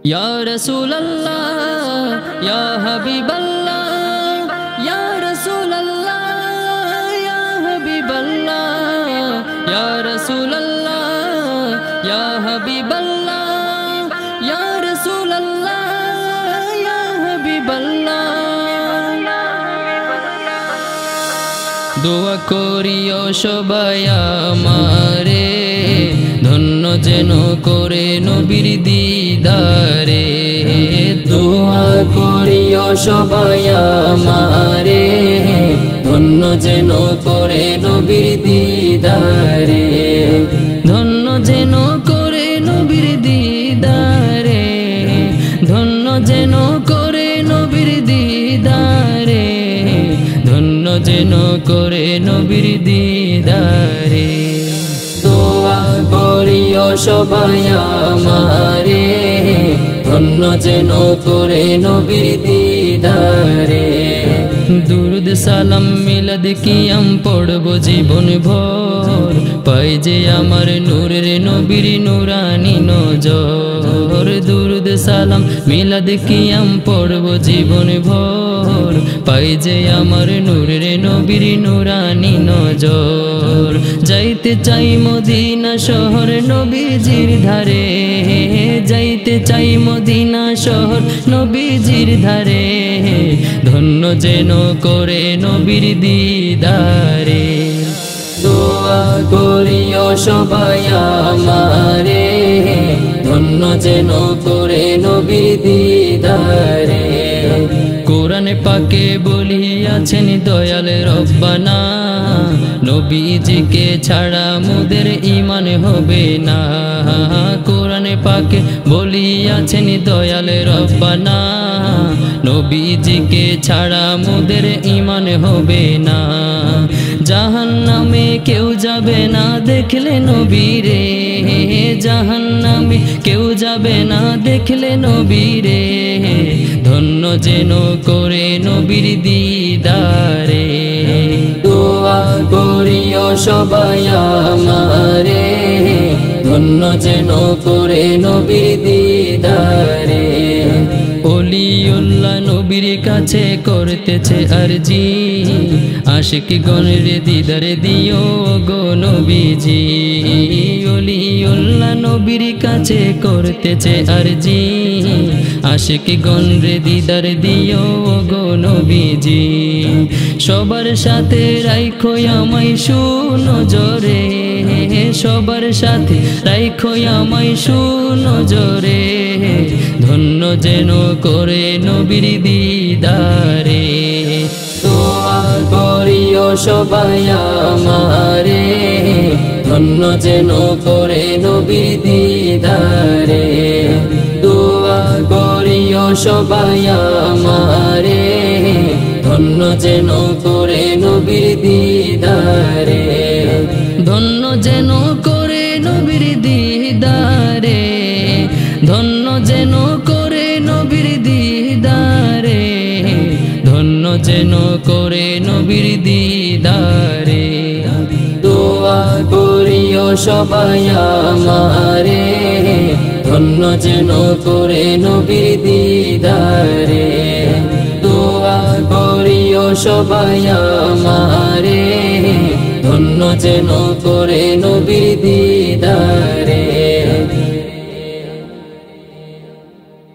ইয়া রাসূলুল্লাহ ইয়া হাবিবাল্লাহ ইয়া রাসূলুল্লাহ ইয়া হাবিবাল্লাহ ইয়া রাসূলুল্লাহ ইয়া হাবিবাল্লাহ ইয়া রাসূলুল্লাহ ইয়া হাবিবাল্লাহ দোয়া করিও সবাই আমারে ধন্য যেন করে নবীর দিদারে দোয়া করিও সবাই আমারে ধন্য যেন করে নবীর দিদারে ধন্য যেন করে নবীর দিদারে ধন্য যেন করে নবীর দিদারে ধন্য যেন করে নবীর দিদারে দোয়া করিও সবাই আমারে ধন্য যেন করে নবীর দিদারে দুরুদ সালাম মিলাদ কিয়াম পড়ব জীবন ভর পাই যে আমার নূরের নবীর নুরানি নজর দুরুদ সালাম মিলাদ কিয়াম পড়ব জীবন ভর পাই যে আমার নূরের নবীর নুরানি নজর যাইতে চাই মদিনা শহর নবীজির ধারে যাইতে চাই মদিনা শহর নবীজির ধারে ধন্য যেন করে নবীর দিদারে দোয়া করিও সবাই আমারে ধন্য যেন করে নবীর দিদারে কোরআনে পাকে বলিয়াছেন দয়াল রব্বানা নবীজিকে ছাড়া মোদের ঈমান হবে না কোরআনে পাকে বলিয়াছেন দয়াল রব্বানা নবীজিকে ছাড়া মোদের ঈমান হবে না জাহান্নামে কেউ যাবে না দেখলে নবীরে জাহান্নামে কেউ যাবে না দেখলে নবীরে ধন্য যেন করে নবীর দিদারে দোয়া করিও সবাই আমারে ধন্য যেন করে নবীর দিদারে ওলিউল্লাহ নবীর কাছে করতেছে আরজি আশিকগণের দিদারে দিও গো নবীজি ওলিউল্লাহ নবীর কাছে করতেছে আরজি আশিকগণের দিদারে দিও গো নবীজি সবার সাথে রাইখো আমায় সুনজরে সবার সাথে রাইখো আমায় সুনজরে ধন্য যেন করে নবীর দিদারে দোয়া করিও সবাই আমারে ধন্য যেন করে নবীর দিদারে দোয়া করিও সবাই আমারে ধন্য যেন করে নবীর দিদারে ধন্য যেন করে নবীর দিদারে ধন্য যেন করে নবীর দিদারে ধন্য যেন করে নবীর দিদারে দোয়া করিও সবাই আমারে ধন্য যেন করে নবীর দিদারে দোয়া করিও সবাই আমারে ধন্য যেন করে নবীর দিদারে